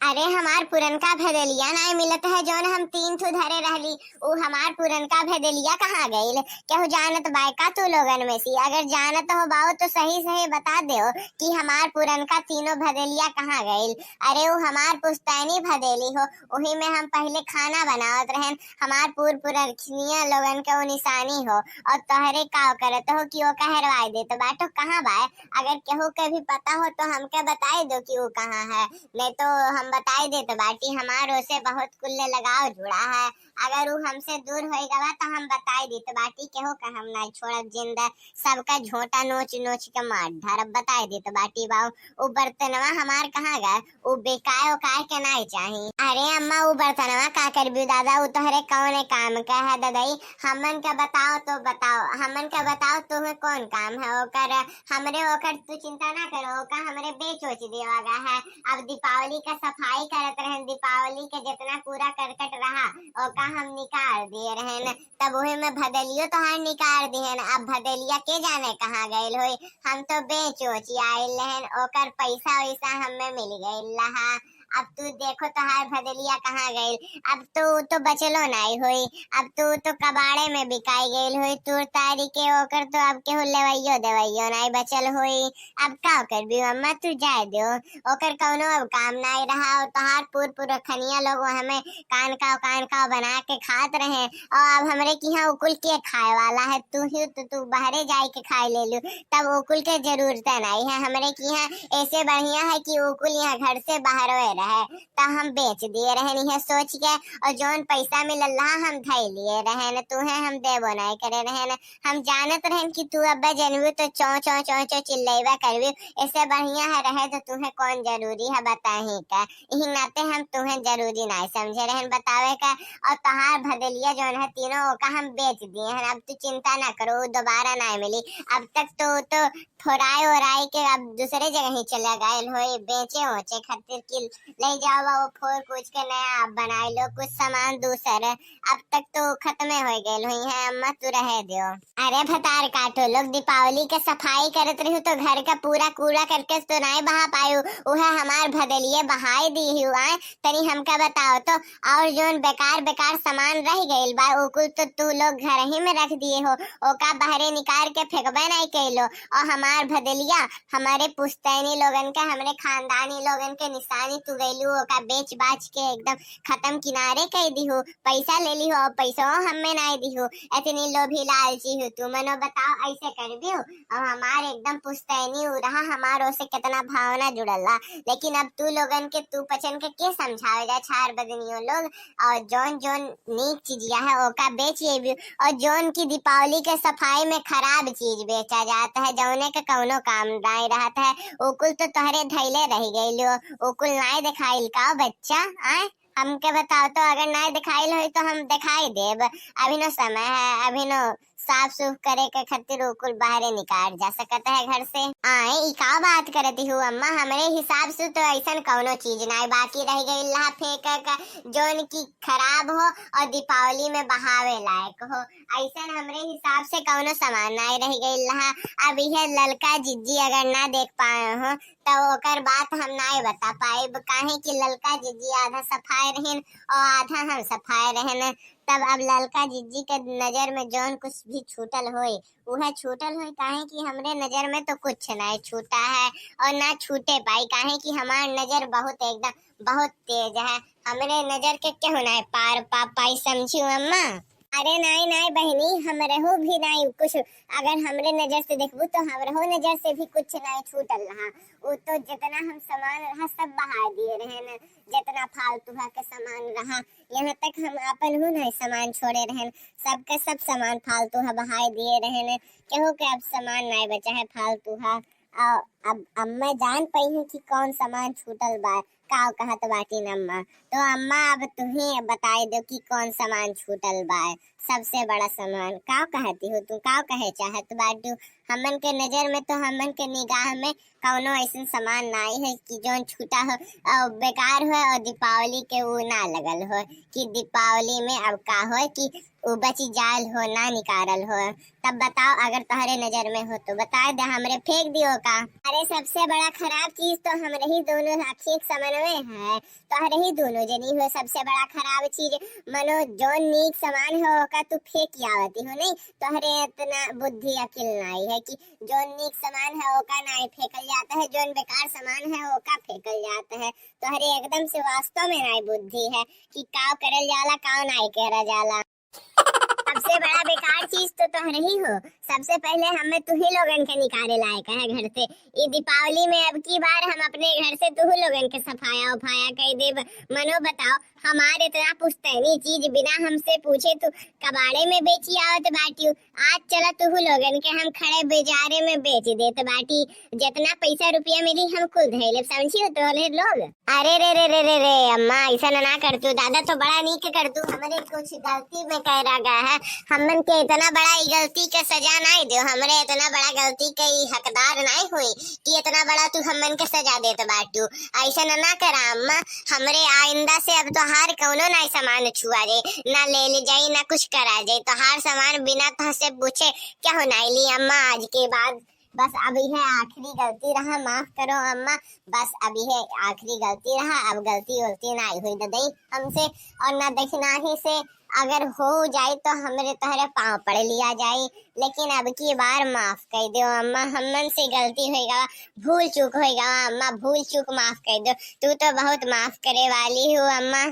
अरे हमार पुरनका भेदलिया नहीं मिलत है जौन हम तीन ठो धरे रहली। उ हमार पुरनका भेदलिया कहाँ गईल? केहू जानत बायका तू लोगन में सी? अगर जानत हो बाऊ तो सही सही बता दो कि हमार पुरनका तीनों भेदलिया कहाँ गईल। अरे वो हमार पुश्तैनी भेदेली हो, उही में हम पहले खाना बनावत रहन। हमार पुरखनिया लोगन के वो निशानी हो और तोहरे का करत हो कि वो कहरवाई देत बाटो कहाँ बाय? अगर केहू के भी पता हो तो हमके बताई दो कि वो कहाँ है, नहीं तो हम बताई देते बाटी। हमारो से बहुत कुल्ले लगाव जुड़ा है। अगर वो हमसे दूर हो गवा तो हम बताई देते बाटी। केहू का हम नहीं छोड़ब जिंदा, सबका झोटा नोच नोच के मार धरब। बताई देते बाटी बाऊ। वो बर्तनवा हमार कहाँ गए? वो बेकाय उकाय के नहीं चाही। अरे अम्मा वो बर्तनवा का करबी दादा? वो तोहरे कौन काम का है ददाई? हमन का बताओ तो बताओ, हमन का बताओ तुम्हें कौन काम है ओकर? हमरे ओकर तू चिंता ना करो, ओका हमरे बेच ओच देवागा है। अब दीपावली का सफाई करत रहन, दीपावली के जितना पूरा करकट रहा ओका हम निकाल दिए रहन। तब वही में भदलियो तो हार निकाल दिहन। अब भदलिया के जाने कहाँ गईल होई? हम तो बेच ओच आइल रहन, ओकर पैसा वैसा हमें मिल गईल रहा। अब तू देखो तो हार भदलिया कहाँ गईल? अब तो बचलो नहीं हुई। अब तो कबाड़े में बिकाई गईल हुई। तूर तारी के ओकर तो अब केहू लेवैयो देवैयो नहीं बचल हुई। अब का करबी अम्मा? तू जाए दो, ओकर कौनो अब काम नहीं रहा। और तोहार पुरखनिया लोग हमें कान का बना के खात रहे और अब हमरे की यहाँ उकुल के खाए वाला है। तू बाहरे जाए के खाए ले लू, तब उकुल के जरूरत नहीं है। हमरे की यहाँ ऐसे बढ़िया है कि उकुल यहाँ घर से बाहर रहे तो हम बेच दिए रहन है सोच के। और जौन पैसा मिलल रहा हम धई लिए रहन, तुहे हम देबो नहीं करे रहन। हम जानत रहन कि तू अब्बा जनबू तो चौ चौ चौ चौ चिल्लाइबा करबी। ऐसे बढ़िया है रहे तो तुम्हें कौन जरूरी है बताही का? यही नाते हम तुम्हें जरूरी नहीं समझे रहन बतावे का। और तहार भदलिया जौन है तीनों का हम बेच दिए हैं। अब तू चिंता ना करो, दोबारा नहीं मिली। अब तक तो फोराई ओराई के अब दूसरे जगह ही चले गए हो बेचे ओचे खातिर की ले जाओ वो फोर कुछ के नया आप बनाए लो कुछ सामान दूसरे। अब तक तो खत्म हो गए हुई है अम्मा, तू रहे दियो। अरे भतार काटो लोग, दीपावली के सफाई करत रही तो घर का पूरा कूड़ा करके तो नहीं बहा पायू। वह हमार भदलिए बहाई दी हुआ है। तनी हमका बताओ तो, और जोन बेकार बेकार सामान रह गईल बा ओकुल तो तू लोग घर ही में रख दिए हो, ओका बाहरे निकाल के फेंकबे नहीं कैलो। और हमार भदलिया हमारे पुश्तैनी लोगन का, हमरे खानदानी लोगन के निशानी तू गईलू, ओका बेच बाच के एकदम खत्म किनारे कह दी हो। पैसा ले ली हो और पैसा हमें नहीं दी हो। इतनी लोभी लालची हो तू, मनो बताओ ऐसे कर भी हो? अब हमारे एकदम पुश्तैनी हो रहा, हमारो से कितना भावना जुड़ल रहा। लेकिन अब तू लोगन के तू पचन के समझावे जा चार बदनियों लोग। और जोन जोन नीक चीजिया है ओका बेचिए भी, और जोन की दीपावली के सफाई में खराब चीज बेचा जाता है जौने के कौनो काम नहीं रहता है, ओकुल तो तोहरे धैले रह गई। ओकुल नहीं दिखाइल का बच्चा? आए हमके बताओ तो, अगर नहीं दिखाइल हो तो हम दिखाई देब। अभी नो समय है, अभी नो साफ सुफ करे के खातिर ओकुल बाहरे निकाल जा सकता है घर से। आए ई का बात करती हूँ अम्मा? हमरे हिसाब से तो ऐसा कौनो चीज नहीं बाकी रह गई ला फेंक का जोन की खराब हो और दीपावली में बहावे लायक हो। ऐसा हमरे हिसाब से कौनो सामान नहीं रह गई ला। अब यह ललका जिज्जी अगर ना देख पाए हो तो ओकर बात हम नहीं बता पाए। काहे कि ललका जिज्जी आधा सफाई रहन और आधा हम सफाई रहन। तब अब ललका जिज्जी के नजर में जौन कुछ भी छूटल होए वह छूटल होए। काहे कि हमरे नजर में तो कुछ नहीं छूटा है और ना छूटे पाई। काहे कि हमार नजर बहुत एकदम बहुत तेज है। हमरे नजर के क्यों नहीं पार पा पाई समझी अम्मा? अरे नहीं नहीं बहनी, हमरहू भी नहीं कुछ। अगर हमरे नजर से देखबू तो हमरहू नजर से भी कुछ नहीं छूटल रहा। वो तो जितना हम सामान रहा सब बहा दिए रहे न, जितना फालतू के सामान रहा। यहाँ तक हम अपन हूँ नहीं सामान छोड़े रहे, सबके सब सामान फालतू बहा दिए रहे न। केहू के अब सामान नहीं बचा है फालतू है। अब मैं जान पाई हूँ कि कौन सामान छूटल बा। का कहत बाटी अम्मा? तो अम्मा अब तुम्हें बताई दो कि कौन सामान छूटल बा। सबसे बड़ा सामान का कहती हो तू? का कहे चाहत बाटू? हमन के नजर में तो हमन के निगाह में कौनो ऐसा सामान नहीं है कि जोन छूटा हो और बेकार हो और दीपावली के वो ना लगल हो कि दीपावली में अब का हो कि वो बची जाल हो ना निकालल हो। तब बताओ अगर तुम्हारे नजर में हो तो बता दे, हमरे फेंक दियो का? अरे सबसे बड़ा खराब चीज तो हमरे ही दोनों आखिर समन्वय है। तोहरे ही दोनों जनी हुए सबसे बड़ा खराब चीज। मनो जो नीक सामान है ओका तू फेंक आवती हो नहीं। तोहरे इतना बुद्धि अकिल नहीं है कि जो नीक सामान है ओका नहीं फेंकल जाता है, जो बेकार सामान है ओका फेंकल जाता है। तोहरे एकदम से वास्तव में नहीं बुद्धि है कि काव करल जाला काव नहीं करा जाला। सबसे बड़ा बेकार चीज तो तुम ही हो। सबसे पहले हमें तू ही लोगन के निकाले लायक है घर से। ये दीपावली में अब की बार हम अपने घर से तू ही लोगन के सफाया उफाया कर देब। मनो बताओ, हमारे इतना पुश्तैनी चीज बिना हमसे पूछे तू कबाड़े में बेची आवत बाटी। आज चला तू ही लोगन के हम खड़े बाजारे में बेच देत बाटी। जितना पैसा रुपया मिली हम कुल धैले, समझी हो तो लोग। अरे रे रे रे रे रे अम्मा, ऐसा ना कर तू। दादा तो बड़ा नीक कर तू, हमारे कुछ गलती में कह रहा है। हमन के इतना बड़ा गलती के सजा नहीं दो। हमरे इतना बड़ा गलती के हकदार नहीं हुई कि इतना बड़ा तू हमन के सजा देत बाटू। ऐसा ना करा अम्मा। हमरे आइंदा से अब तो हार कौनो नहीं सामान छुआ जाए, ना ले जाई ना कुछ करा जाए। तो हार सामान बिना तो से पूछे क्या हो नहीं ली अम्मा। आज के बाद बस अभी है आखिरी गलती रहा, माफ करो अम्मा। बस अभी है आखिरी गलती रहा, अब गलती वलती नहीं हुई दई हमसे। और ना देखना ही से अगर हो जाए तो हमरे तोहरे पाँव पड़ लिया जाए। लेकिन अब की बार माफ कर दो अम्मा, हमन से गलती होगा, भूल चूक होगा अम्मा, भूल चूक माफ कर दो। तू तो बहुत माफ करे वाली हो अम्मा।